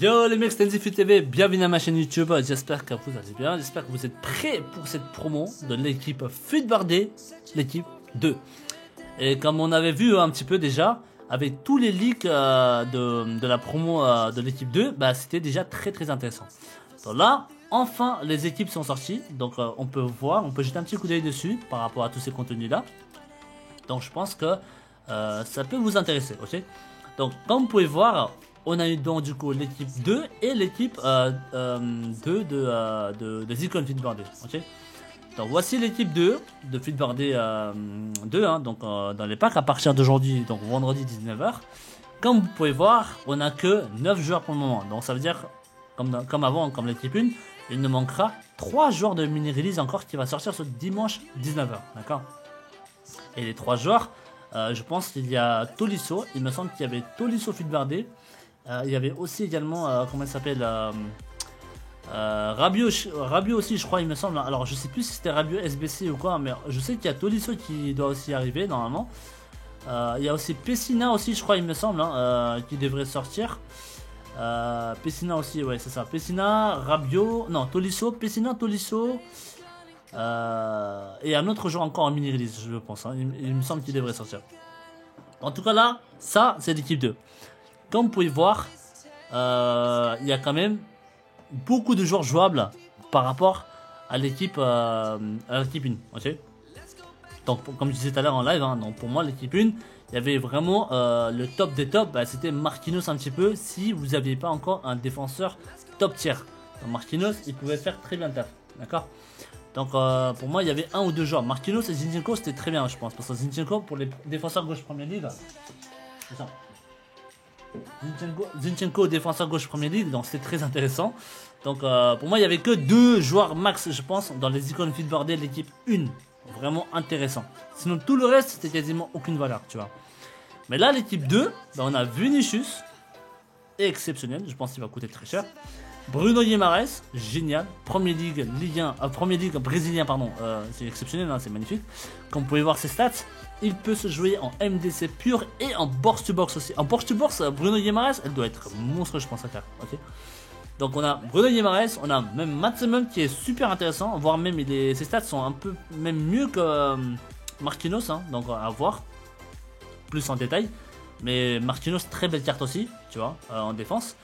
Yo les mecs, c'est Nzifu TV, bienvenue à ma chaîne YouTube, j'espère que vous allez bien, j'espère que vous êtes prêts pour cette promo de l'équipe Futbardé, l'équipe 2. Et comme on avait vu un petit peu déjà, avec tous les leaks de la promo de l'équipe 2, bah, c'était déjà très intéressant. Donc là, enfin les équipes sont sorties, donc on peut voir, on peut jeter un petit coup d'œil dessus par rapport à tous ces contenus là. Donc je pense que ça peut vous intéresser, ok. Donc comme vous pouvez voir, on a eu donc du coup l'équipe 2 et l'équipe 2 de Zicon Futbardé, ok. Donc voici l'équipe 2 de Futbardé 2, hein, donc dans les packs à partir d'aujourd'hui, donc vendredi 19h. Comme vous pouvez voir, on n'a que 9 joueurs pour le moment, donc ça veut dire, comme avant, comme l'équipe 1, il ne manquera 3 joueurs de mini-release encore qui va sortir ce dimanche 19h, d'accord. Et les 3 joueurs, je pense qu'il y a Tolisso, il me semble qu'il y avait Tolisso Futbardé, il y avait aussi également, comment il s'appelle, Rabiot aussi, je crois, il me semble. Alors je sais plus si c'était Rabiot SBC ou quoi, mais je sais qu'il y a Tolisso qui doit aussi arriver normalement. Il y a aussi Pessina aussi, je crois, il me semble, hein, qui devrait sortir. Pessina aussi, ouais, c'est ça. Pessina, Rabiot, non, Tolisso, Pessina, Tolisso. Et un autre joueur encore en mini-release, je pense. Hein. Il me semble qu'il devrait sortir. En tout cas, là, ça, c'est l'équipe 2. Comme vous pouvez voir, il y a quand même beaucoup de joueurs jouables par rapport à l'équipe 1. Ok. Donc, comme je disais tout à l'heure en live, hein, donc pour moi, l'équipe 1, il y avait vraiment le top des tops. Bah, c'était Marquinhos un petit peu si vous n'aviez pas encore un défenseur top tier. Donc, Marquinhos, il pouvait faire très bien le taf. D'accord. Donc pour moi il y avait un ou deux joueurs. Marquinhos et Zinchenko c'était très bien je pense. Parce que Zinchenko pour les défenseurs gauche Premier League. C'est ça. Zinchenko défenseur gauche Premier League, donc c'était très intéressant. Donc pour moi il y avait que 2 joueurs max je pense dans les icônes Futbardé de l'équipe 1. Vraiment intéressant. Sinon tout le reste c'était quasiment aucune valeur tu vois. Mais là l'équipe 2, ben, on a Vinicius. Exceptionnel, je pense qu'il va coûter très cher. Bruno Guimaraes, génial, Premier League brésilien, pardon, c'est exceptionnel, hein, c'est magnifique. Comme vous pouvez voir ses stats, il peut se jouer en MDC pur et en box-to-box aussi. En box-to-box, Bruno Guimaraes, elle doit être monstre, je pense, à faire. Ok. Donc on a Bruno Guimaraes, on a même Maximum qui est super intéressant, voire même ses stats sont un peu même mieux que Marquinhos, hein, donc à voir plus en détail. Mais Marquinhos, très belle carte aussi, tu vois, en défense.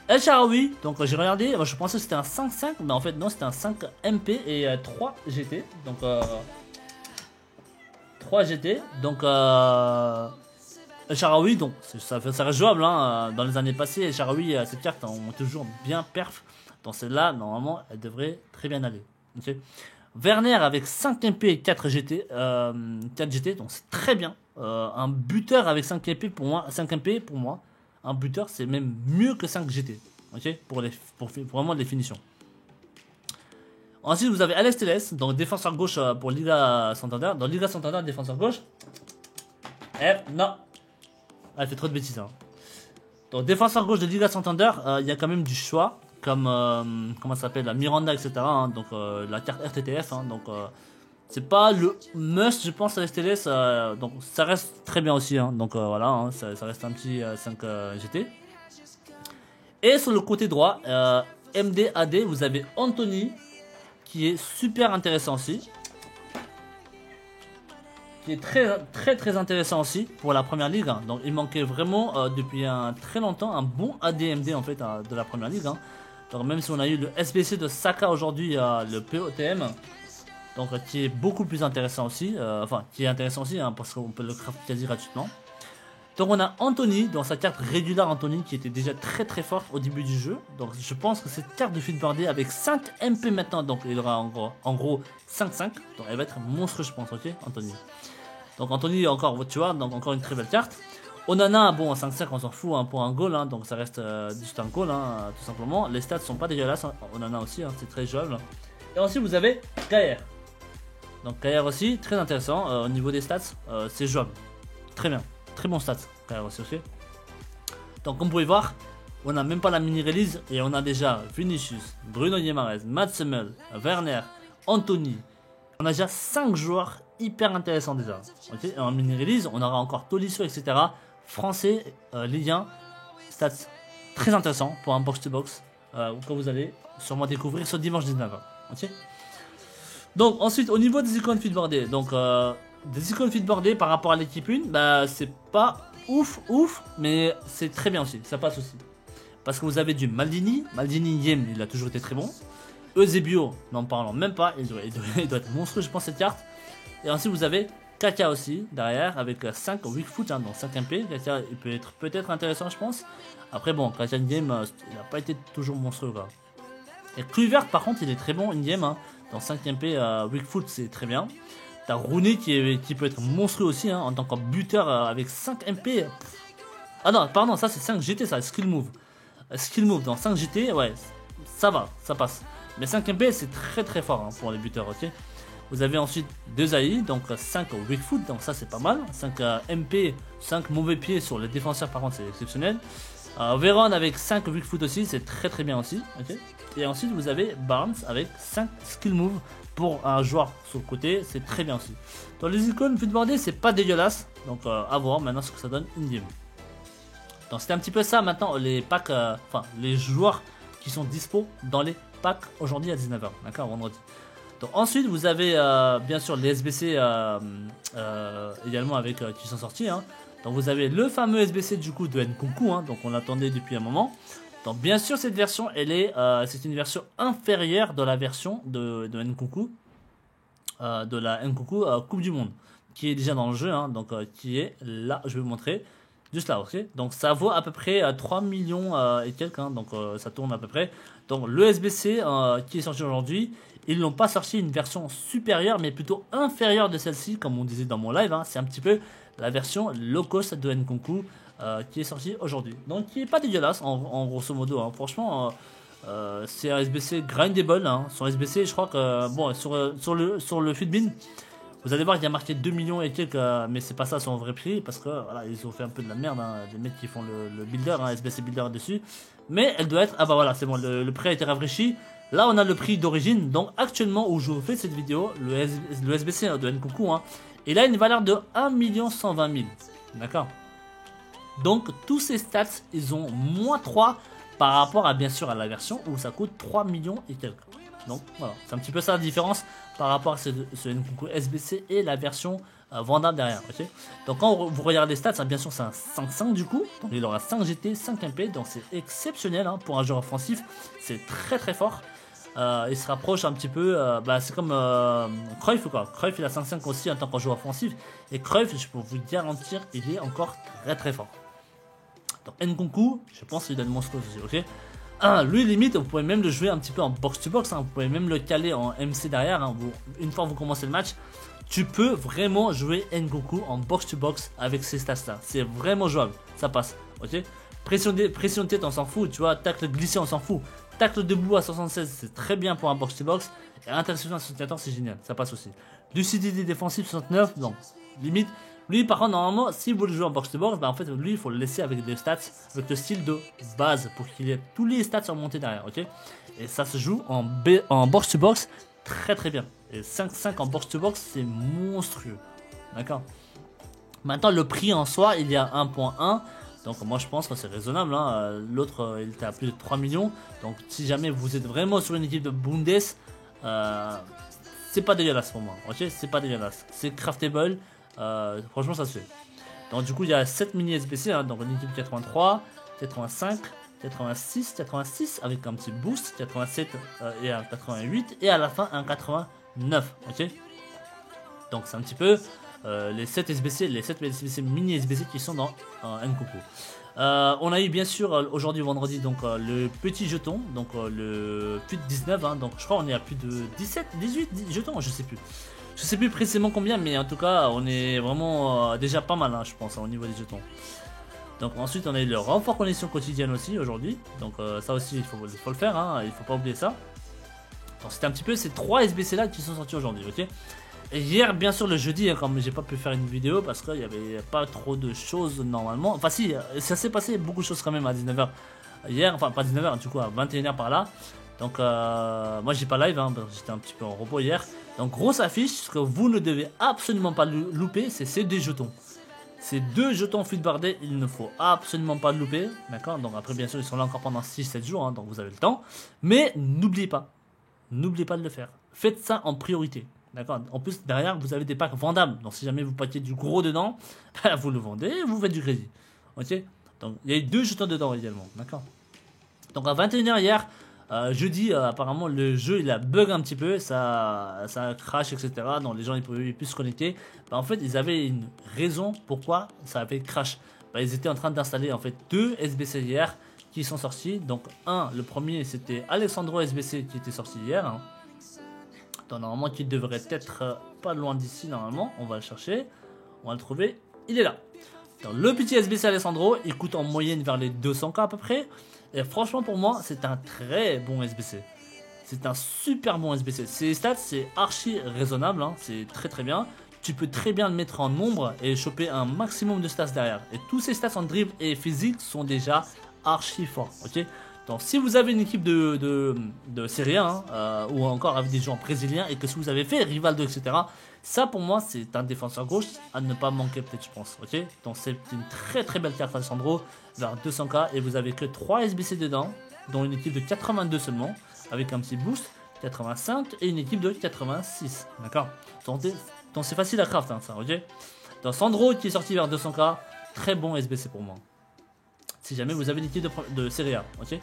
El Shaarawy, donc j'ai regardé, je pensais que c'était un 5-5, mais en fait non, c'était un 5 MP et 3 GT. Donc 3 GT, donc El Shaarawy, donc ça reste jouable, hein, dans les années passées. El Shaarawy, ces cartes ont toujours bien perf. Donc celle-là, normalement, elle devrait très bien aller. Okay. Werner avec 5 MP et 4 GT, 4 GT, donc c'est très bien. Un buteur avec 5 MP pour moi, un buteur c'est même mieux que 5 GT, ok, pour vraiment les finitions. Ensuite vous avez Alex Telles, donc défenseur gauche pour Liga Santander. Dans Liga Santander, défenseur gauche. Non, elle fait trop de bêtises. Hein. Donc défenseur gauche de Liga Santander, il y a quand même du choix, comme comment ça s'appelle, la Miranda, etc. Hein, donc la carte RTTF, hein, donc c'est pas le must, je pense, à STLS, donc ça reste très bien aussi, hein, donc voilà, hein, ça reste un petit 5 GT. Et sur le côté droit, MDAD, vous avez Anthony, qui est super intéressant aussi, qui est très intéressant aussi pour la première ligue, hein. Donc il manquait vraiment depuis très longtemps un bon ADMD en fait de la première ligue, hein. Donc même si on a eu le SBC de Saka aujourd'hui, le POTM, donc qui est beaucoup plus intéressant aussi, enfin qui est intéressant aussi, hein, parce qu'on peut le craft quasi gratuitement. Donc on a Anthony dans sa carte régulière, Anthony qui était déjà très forte au début du jeu. Donc je pense que cette carte de Futbardé avec 5 MP maintenant, donc il aura en gros 5-5, donc elle va être monstre je pense, ok Anthony. Donc Anthony encore, tu vois, donc encore une très belle carte. Onana, bon, 5-5 on s'en fout, hein, pour un goal, hein, donc ça reste juste un goal, hein, tout simplement. Les stats sont pas dégueulasses, hein. Onana aussi, hein, c'est très jouable. Et ensuite vous avez Kair. Donc Kair aussi, très intéressant, au niveau des stats, c'est jouable. Très bien, très bon stats, Kair aussi, ok. Donc comme vous pouvez voir, on n'a même pas la mini-release et on a déjà Vinicius, Bruno Guimaraes, Mats Hummels, Werner, Anthony. On a déjà 5 joueurs hyper intéressants déjà. Okay, et en mini-release, on aura encore Tolisso, etc. Français, Ligue 1, stats très intéressant pour un box-to-box que vous allez sûrement découvrir ce dimanche 19h. Ok. Donc ensuite au niveau des icônes feedboardées, donc des icônes feedboardées par rapport à l'équipe 1, bah c'est pas ouf, mais c'est très bien aussi, ça passe aussi. Parce que vous avez du Maldini Yem, il a toujours été très bon. Eusebio, n'en parlons même pas, il doit être monstrueux je pense cette carte. Et ensuite vous avez Kaka aussi derrière avec 5 weak foot, hein, donc 5 MP. Kaka il peut être peut-être intéressant je pense. Après bon, Kaka in-game, il n'a pas été toujours monstrueux quoi. Et Kluivert par contre il est très bon in-game, hein, dans 5 MP weak foot c'est très bien. T'as Rooney qui peut être monstrueux aussi, hein, en tant que buteur avec 5 MP. Ah non, pardon, ça c'est 5 GT, ça, skill move. Skill move dans 5 GT, ouais, ça va, ça passe. Mais 5 MP c'est très fort, hein, pour les buteurs, ok. Vous avez ensuite 2 AI, donc 5 weak foot, donc ça c'est pas mal. 5 MP, 5 mauvais pieds sur les défenseurs par contre c'est exceptionnel. Veron avec 5 weak foot aussi, c'est très bien aussi, ok. Et ensuite vous avez Barnes avec 5 skill move pour un joueur sur le côté, c'est très bien aussi. Dans les icônes feedboardées c'est pas dégueulasse, donc à voir maintenant ce que ça donne in-game. Donc c'était un petit peu ça maintenant les packs, enfin les joueurs qui sont dispo dans les packs aujourd'hui à 19h, d'accord, vendredi. Donc ensuite vous avez bien sûr les SBC également avec qui sont sortis, hein. Donc vous avez le fameux SBC du coup de Nkunku, hein, donc on l'attendait depuis un moment. Donc bien sûr cette version elle est c'est une version inférieure de la version de Nkunku, de la Nkunku Coupe du Monde qui est déjà dans le jeu, hein, donc qui est là, je vais vous montrer. Juste là, ok. Donc ça vaut à peu près 3 millions et quelques, hein, donc ça tourne à peu près. Donc le SBC qui est sorti aujourd'hui, ils n'ont pas sorti une version supérieure, mais plutôt inférieure de celle-ci, comme on disait dans mon live, hein. C'est un petit peu la version low cost de Nkunku qui est sortie aujourd'hui. Donc qui est pas dégueulasse en grosso modo, hein. Franchement, c'est un SBC grindable, hein. Son SBC, je crois que bon sur le Futbin. Vous allez voir, il y a marqué 2 millions et quelques, mais c'est pas ça son vrai prix, parce que voilà, ils ont fait un peu de la merde, hein, les mecs qui font le builder, hein, SBC builder dessus. Mais elle doit être, ah bah voilà, c'est bon, le prix a été rafraîchi. Là, on a le prix d'origine, donc actuellement où je vous fais cette vidéo, le SBC de Nkunku, hein, il a une valeur de 1 120 000, d'accord. Donc tous ces stats, ils ont moins 3 par rapport à bien sûr à la version où ça coûte 3 millions et quelques. Donc voilà, c'est un petit peu ça la différence par rapport à ce Nkunku SBC et la version vendable derrière, ok. Donc quand vous regardez les stats, hein, bien sûr c'est un 5-5 du coup, donc il aura 5 GT, 5 MP, donc c'est exceptionnel, hein, pour un joueur offensif, c'est très fort. Il se rapproche un petit peu, bah, c'est comme Cruyff quoi. Cruyff il a 5-5 aussi en tant que joueur offensif, et Cruyff, je peux vous garantir, il est encore très fort. Donc Nkunku, je pense qu'il donne monstrueux aussi, ok. Lui limite vous pouvez même le jouer un petit peu en box to box, hein. Vous pouvez même le caler en MC derrière, hein. Une fois que vous commencez le match, tu peux vraiment jouer Nkunku en box to box avec ces stats là, c'est vraiment jouable, ça passe, ok. Pression de tête on s'en fout, tu vois, tacle glissé on s'en fout, tacle debout à 76 c'est très bien pour un box to box, et interception à 74 c'est génial, ça passe aussi. Lucidité défensive 69, donc limite. Lui par contre normalement si vous le jouez en box to box, bah en fait lui il faut le laisser avec des stats, avec le style de base pour qu'il ait tous les stats remontés derrière, ok. Et ça se joue en box to box très bien. Et 5-5 en box to box c'est monstrueux, d'accord. Maintenant le prix en soi il y a 1.1, donc moi je pense que c'est raisonnable, hein. L'autre il était à plus de 3 millions, donc si jamais vous êtes vraiment sur une équipe de Bundes, c'est pas dégueulasse pour moi, ok, c'est pas dégueulasse, c'est craftable. Franchement ça se fait. Donc du coup il y a 7 mini SBC, hein, donc une équipe 83, 85, 86 avec un petit boost, 87 et un 88 et à la fin un 89, ok. Donc c'est un petit peu les 7 SBC, les 7 SBC mini SBC qui sont dans Nkunku. On a eu bien sûr aujourd'hui vendredi donc le petit jeton, donc le plus de 19, hein, donc je crois on est à plus de 17, 18 jetons, je sais plus précisément combien, mais en tout cas on est vraiment déjà pas mal, hein, je pense, hein, au niveau des jetons. Donc ensuite on a eu le renfort connexion quotidienne aussi aujourd'hui, donc ça aussi il faut le faire, hein, il faut pas oublier ça. Donc c'était un petit peu ces 3 SBC là qui sont sortis aujourd'hui, ok. Et hier bien sûr le jeudi, hein, comme j'ai pas pu faire une vidéo parce qu'il y avait pas trop de choses normalement, enfin si, ça s'est passé beaucoup de choses quand même à 19h hier, enfin pas 19h du coup à 21h par là. Donc moi j'ai pas live, hein, j'étais un petit peu en repos hier. Donc grosse affiche, ce que vous ne devez absolument pas louper, c'est ces 2 jetons. Ces 2 jetons Fluid Bardet, il ne faut absolument pas le louper. D'accord. Donc après, bien sûr, ils sont là encore pendant 6-7 jours, hein, donc vous avez le temps. Mais n'oubliez pas de le faire. Faites ça en priorité. D'accord. En plus, derrière, vous avez des packs vendables. Donc si jamais vous paquez du gros dedans, vous le vendez et vous faites du crédit. Ok. Donc il y a eu 2 jetons dedans également. D'accord. Donc à 21h hier, jeudi, apparemment le jeu il a bug un petit peu, ça crash, etc. Donc les gens ils pouvaient plus se connecter. Bah, en fait, ils avaient une raison pourquoi ça avait crash. Bah, ils étaient en train d'installer en fait 2 SBC hier qui sont sortis. Donc le premier c'était Alessandro SBC qui était sorti hier. Hein. Donc, normalement qui devrait être pas loin d'ici normalement. On va le chercher, on va le trouver. Il est là. Donc, le petit SBC Alessandro, il coûte en moyenne vers les 200k à peu près. Et franchement pour moi c'est un très bon SBC. C'est un super bon SBC. Ses stats c'est archi raisonnable, hein. C'est très bien. Tu peux très bien le mettre en nombre et choper un maximum de stats derrière. Et tous ces stats en dribble et physique sont déjà archi forts. Ok. Donc si vous avez une équipe de Serie A hein, ou encore avec des joueurs brésiliens et que si vous avez fait Rivaldo etc. Ça pour moi c'est un défenseur gauche à ne pas manquer peut-être je pense. Ok. Donc c'est une très belle carte Alessandro vers 200k et vous avez que 3 SBC dedans dont une équipe de 82 seulement avec un petit boost 85 et une équipe de 86. D'accord. Donc c'est facile à craft hein, ça. Ok. Donc Sandro qui est sorti vers 200k, très bon SBC pour moi. Si jamais vous avez une équipe de Serie A, ok.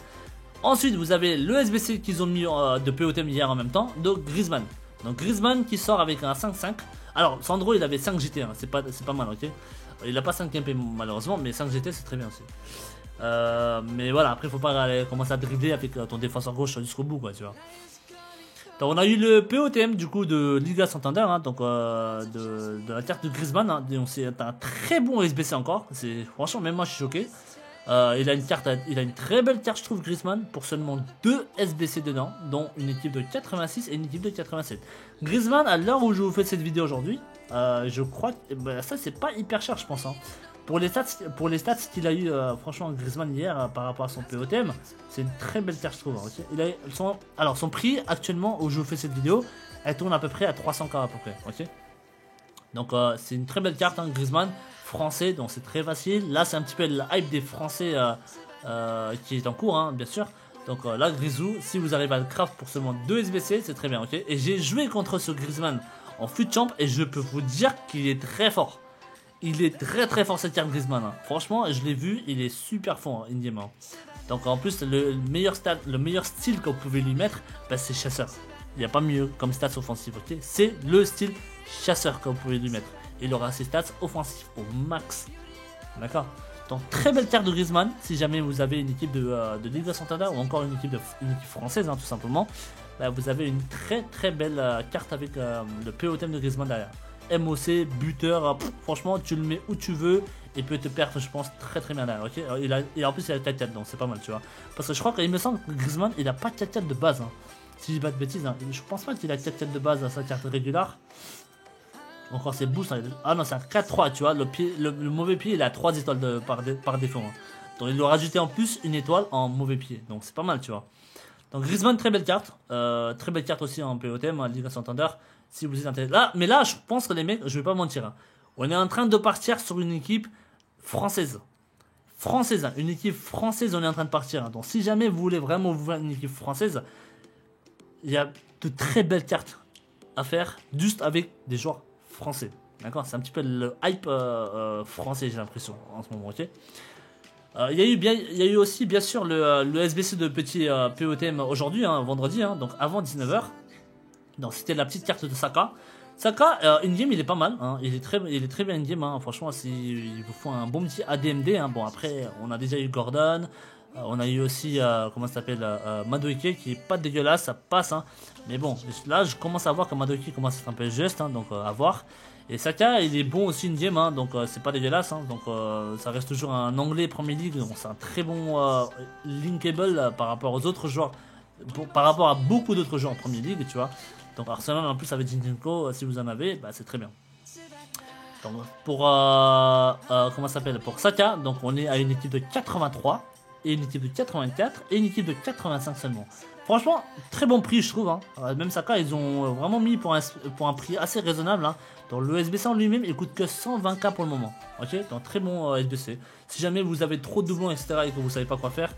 Ensuite, vous avez le SBC qu'ils ont mis de POTM hier en même temps, de Griezmann. Donc Griezmann qui sort avec un 5-5. Alors, Sandro, il avait 5 GT, hein. C'est pas mal, ok. Il n'a pas 5 MP malheureusement, mais 5 GT, c'est très bien aussi. Mais voilà, après, il faut pas commencer à dribbler avec ton défenseur gauche jusqu'au bout, quoi, tu vois. Donc on a eu le POTM du coup de Liga Santander, hein, donc de la carte de Griezmann, hein, c'est un très bon SBC encore, franchement même moi je suis choqué. Il a une très belle carte je trouve Griezmann pour seulement 2 SBC dedans, dont une équipe de 86 et une équipe de 87. Griezmann à l'heure où je vous fais cette vidéo aujourd'hui, je crois que ça c'est pas hyper cher je pense. Hein. Pour les stats qu'il a eu franchement Griezmann hier par rapport à son POTM, c'est une très belle carte je trouve. Okay. Alors son prix actuellement où je vous fais cette vidéo, elle tourne à peu près à 300k à peu près. Okay. Donc c'est une très belle carte hein, Griezmann, français, donc c'est très facile. Là c'est un petit peu le hype des français qui est en cours hein, bien sûr. Donc là Grisou, si vous arrivez à le craft pour seulement 2 SBC, c'est très bien. Ok. Et j'ai joué contre ce Griezmann en FUT Champ et je peux vous dire qu'il est très fort. Il est très fort cette carte Griezmann. Hein. Franchement, je l'ai vu, il est super fort in-game. Hein. Donc en plus, le meilleur style que vous pouvez lui mettre, bah, c'est chasseur. Il n'y a pas mieux comme stats offensif. Okay, c'est le style chasseur que vous pouvez lui mettre. Il aura ses stats offensifs au max. D'accord. Donc très belle carte de Griezmann. Si jamais vous avez une équipe de Liga Santander ou encore une équipe française, hein, tout simplement, bah, vous avez une très belle carte avec le POTM de Griezmann derrière. MOC, buteur, franchement tu le mets où tu veux et peut te perdre je pense très bien derrière, ok. Et en plus il a 4-4 donc c'est pas mal tu vois. Parce que je crois qu'il me semble que Griezmann il a pas 4-4 de base hein. Si je dis pas de bêtises, hein. Je pense pas qu'il a 4-4 de base à sa carte régulière. Encore c'est boost, hein. Ah non c'est un 4-3 tu vois, le mauvais pied il a 3 étoiles par défaut hein. Donc il doit rajouter en plus une étoile en mauvais pied, donc c'est pas mal tu vois. Donc Griezmann très belle carte aussi en POTM, en Liga Santander. Si vous êtes intéressé. Mais là, je pense que les mecs, je vais pas mentir. Hein. On est en train de partir sur une équipe française. Hein. Une équipe française, on est en train de partir. Hein. Donc, si jamais vous voulez vraiment vous voir une équipe française, il y a de très belles cartes à faire juste avec des joueurs français. D'accord. C'est un petit peu le hype français, j'ai l'impression, en ce moment. Ok. Il y a eu aussi, bien sûr, le SBC de petit POTM aujourd'hui, hein, vendredi, hein, donc avant 19h. Donc c'était la petite carte de Saka. Saka, in-game il est pas mal, hein. Il est très bien in-game, hein. Franchement il vous faut un bon petit ADMD. Hein. Bon après on a déjà eu Gordon, on a eu aussi comment ça s'appelle Madueke qui est pas dégueulasse, ça passe. Hein. Mais bon là je commence à voir que Madueke commence à être un peu juste, hein, donc à voir. Et Saka il est bon aussi in-game, hein, donc c'est pas dégueulasse, hein, donc ça reste toujours un anglais Premier League, donc c'est un très bon linkable par rapport aux autres joueurs, par rapport à beaucoup d'autres joueurs en Premier League, tu vois. Donc Arsenal en plus avec Zinchenko, si vous en avez, bah, c'est très bien. Donc pour comment ça s'appelle, pour Saka, donc on est à une équipe de 83 et une équipe de 84 et une équipe de 85 seulement. Franchement, très bon prix je trouve. Hein. Même Saka, ils ont vraiment mis pour un prix assez raisonnable. Hein. Donc le SBC en lui-même, il coûte que 120K pour le moment. Ok, donc très bon SBC. Si jamais vous avez trop de doublons, etc. et que vous savez pas quoi faire,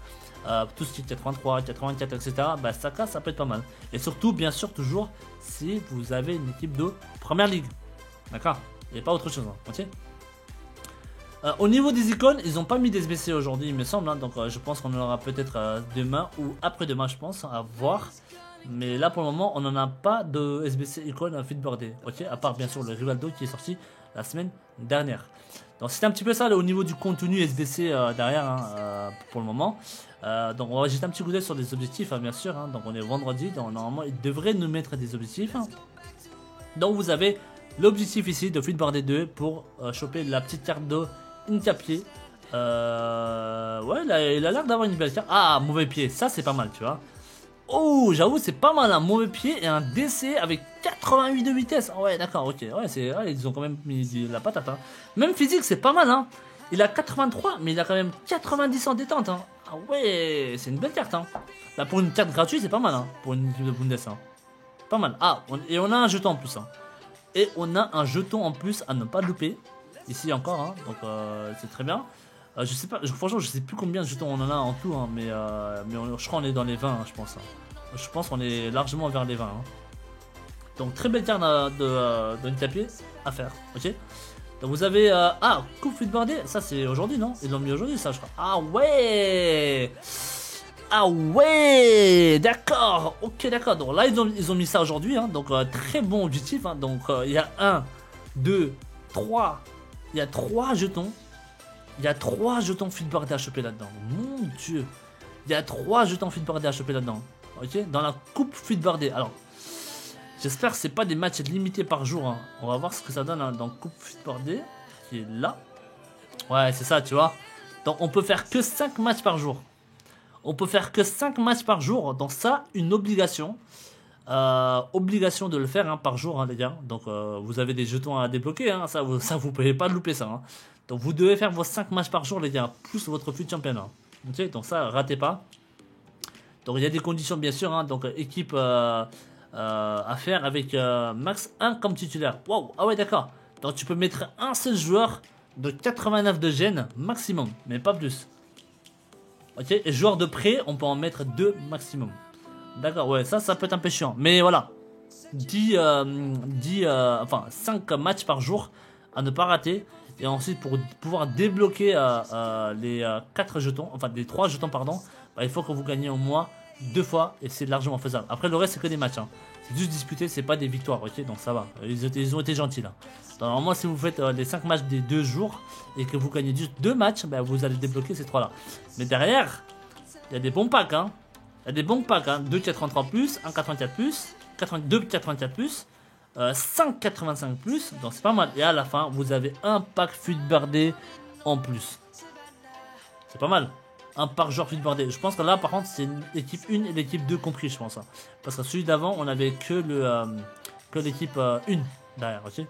tout ce qui est 83, 84, etc. Bah Saka, ça peut être pas mal. Et surtout, bien sûr, toujours si vous avez une équipe de première ligue. D'accord. Il n'y a pas autre chose. Hein. Ok. Au niveau des icônes, ils n'ont pas mis des SBC aujourd'hui, il me semble. Hein, donc je pense qu'on en aura peut-être demain ou après-demain, je pense, à voir. Mais là, pour le moment, on n'en a pas de SBC icône feedboardé. Ok, à part bien sûr le Rivaldo qui est sorti la semaine dernière. Donc c'était un petit peu ça là, au niveau du contenu SBC derrière hein, pour le moment. Donc on va jeter un petit coup d'œil sur les objectifs, hein, bien sûr. Hein, donc on est vendredi, donc normalement ils devraient nous mettre des objectifs. Hein. Donc vous avez l'objectif ici de feedboarder 2 pour choper la petite carte de Incapié. Ouais, il a l'air d'avoir une belle carte. Ah, mauvais pied, ça c'est pas mal, tu vois. Oh, j'avoue, c'est pas mal, un mauvais pied et un DC avec 88 de vitesse. Ouais, d'accord, ok. Ouais, ils ont quand même mis de la patate. Hein. Même physique, c'est pas mal. Hein. Il a 83, mais il a quand même 90 en détente. Hein. Ah ouais, c'est une belle carte. Hein. Là, pour une carte gratuite, c'est pas mal. Hein, pour une équipe de Bundes. Hein. Pas mal. Ah, et on a un jeton en plus. Hein. Et on a un jeton en plus à ne pas louper. Ici encore, hein, donc c'est très bien. Je sais pas, franchement, je sais plus combien de jetons on en a en tout, hein, mais je crois qu'on est dans les 20, hein, je pense. Hein. Je pense qu'on est largement vers les 20. Hein. Donc, très belle carte de Ntapié à faire, ok. Donc, vous avez. Coupe feedboardé, ça c'est aujourd'hui, non? Ils l'ont mis aujourd'hui, ça, je crois. Ah ouais! Ah ouais! D'accord, ok, d'accord. Donc là, ils ont mis ça aujourd'hui, hein, donc très bon objectif. Hein, donc, il y a 1, 2, 3. Il y a 3 jetons. Il y a 3 jetons feedboardés à choper là-dedans. Mon dieu. Il y a 3 jetons feedboardés à choper là-dedans. Ok. Dans la coupe feedboardée. Alors. J'espère que c'est pas des matchs limités par jour. Hein. On va voir ce que ça donne hein, dans coupe feedboardée. Qui est là. Ouais, c'est ça, tu vois. Donc on peut faire que 5 matchs par jour. On peut faire que 5 matchs par jour. Donc ça, une obligation. Obligation de le faire hein, par jour hein, les gars, donc vous avez des jetons à débloquer hein, ça vous pouvez pas louper ça hein. Donc vous devez faire vos 5 matchs par jour les gars, plus votre fut championnat, ok, donc ça ratez pas. Donc il y a des conditions bien sûr hein, donc équipe à faire avec max 1 comme titulaire. Wow, ah ouais d'accord, donc tu peux mettre un seul joueur de 89 de gêne maximum, mais pas plus, ok, et joueur de prêt on peut en mettre 2 maximum. D'accord, ouais, ça peut être un peu chiant. Mais voilà, 5 matchs par jour à ne pas rater. Et ensuite, pour pouvoir débloquer les 4 jetons, enfin les 3 jetons, pardon, bah, il faut que vous gagnez au moins 2 fois. Et c'est largement faisable. Après, le reste, c'est que des matchs. Hein. C'est juste disputé, c'est pas des victoires, ok? Donc ça va. Ils ont été gentils là. Donc, normalement, si vous faites les 5 matchs des 2 jours et que vous gagnez juste 2 matchs, bah, vous allez débloquer ces 3 là. Mais derrière, il y a des bons packs, hein. Il y a des bons packs, hein. 2,83+, 1,84+, 2,84+, 5,85+, donc c'est pas mal. Et à la fin, vous avez un pack feedboardé en plus. C'est pas mal. Un par joueur feedboardé. Je pense que là, par contre, c'est l'équipe 1 et l'équipe 2 compris, je pense. Hein. Parce que celui d'avant, on avait que l'équipe 1 derrière, ok.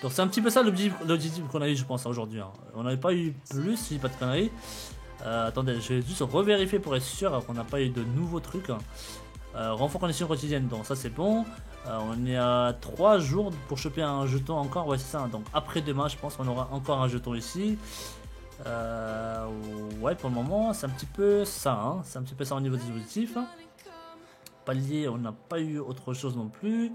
Donc c'est un petit peu ça l'objectif qu'on a eu, je pense, aujourd'hui. Hein. On n'avait pas eu plus, si pas de conneries. Attendez, je vais juste revérifier pour être sûr qu'on n'a pas eu de nouveaux trucs. Renfort condition quotidienne, donc ça c'est bon. On est à 3 jours pour choper un jeton encore, ouais c'est ça. Donc après demain, je pense qu'on aura encore un jeton ici. Ouais, pour le moment, c'est un petit peu ça. Hein. C'est un petit peu ça au niveau des objectifs. Palier, on n'a pas eu autre chose non plus.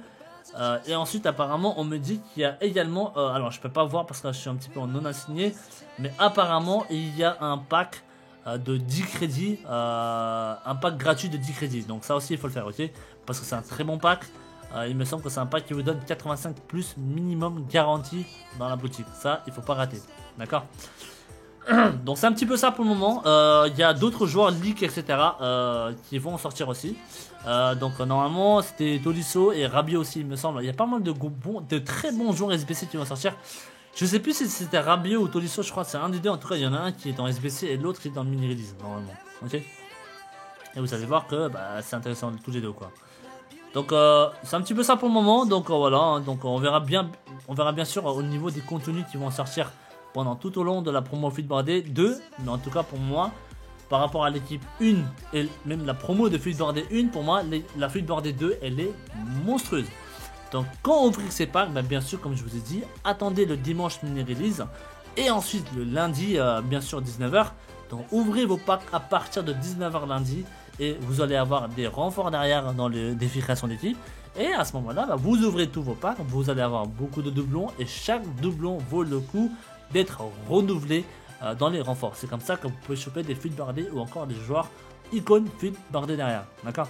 Et ensuite, apparemment, on me dit qu'il y a également. Alors, je peux pas voir parce que là, je suis un petit peu en non assigné. Mais apparemment, il y a un pack de 10 crédits, un pack gratuit de 10 crédits. Donc ça aussi il faut le faire, ok, parce que c'est un très bon pack. Il me semble que c'est un pack qui vous donne 85 plus minimum garanti dans la boutique. Ça il faut pas rater, d'accord. Donc c'est un petit peu ça pour le moment. Il y a d'autres joueurs leak etc qui vont en sortir aussi. Donc normalement c'était Tolisso et Rabiot aussi il me semble. Il y a pas mal de très bons joueurs SBC qui vont sortir. Je sais plus si c'était Rabiot ou Tolisso, je crois, c'est un des deux. En tout cas, il y en a un qui est en SBC et l'autre qui est dans le mini-release, normalement. Ok. Et vous allez voir que bah, c'est intéressant tous les deux, quoi. Donc, c'est un petit peu ça pour le moment. Donc, voilà. Hein, donc, on verra bien sûr au niveau des contenus qui vont sortir pendant tout au long de la promo feedboardée 2. Mais en tout cas, pour moi, par rapport à l'équipe 1 et même la promo de Fluidboardé 1, pour moi, la Fluidboardé 2, elle est monstrueuse. Donc quand on ouvre ces packs, bah, bien sûr, comme je vous ai dit, attendez le dimanche mini-release et ensuite le lundi, bien sûr, 19h. Donc ouvrez vos packs à partir de 19h lundi et vous allez avoir des renforts derrière dans le défi création d'équipe. Et à ce moment-là, bah, vous ouvrez tous vos packs, vous allez avoir beaucoup de doublons et chaque doublon vaut le coup d'être renouvelé dans les renforts. C'est comme ça que vous pouvez choper des Fluidboardés ou encore des joueurs icônes Fluidboardés derrière. D'accord?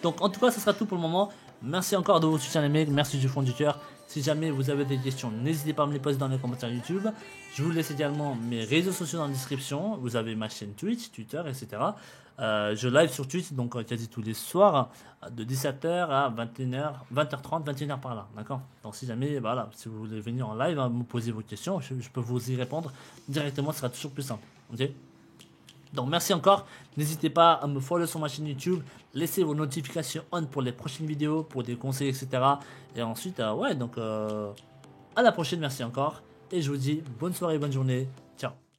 Donc en tout cas, ce sera tout pour le moment. Merci encore de votre soutien les mecs, merci du fond du cœur. Si jamais vous avez des questions, n'hésitez pas à me les poser dans les commentaires YouTube. Je vous laisse également mes réseaux sociaux dans la description. Vous avez ma chaîne Twitch, Twitter, etc. Je live sur Twitch, donc quasi tous les soirs, de 17h à 21h, 20h30, 21h par là. D'accord? Donc si jamais, voilà, si vous voulez venir en live, me poser vos questions, je peux vous y répondre directement, ce sera toujours plus simple. Ok? Donc merci encore, n'hésitez pas à me follow sur ma chaîne YouTube, laissez vos notifications on pour les prochaines vidéos, pour des conseils, etc. Et ensuite, ouais, donc à la prochaine, merci encore. Et je vous dis bonne soirée, bonne journée.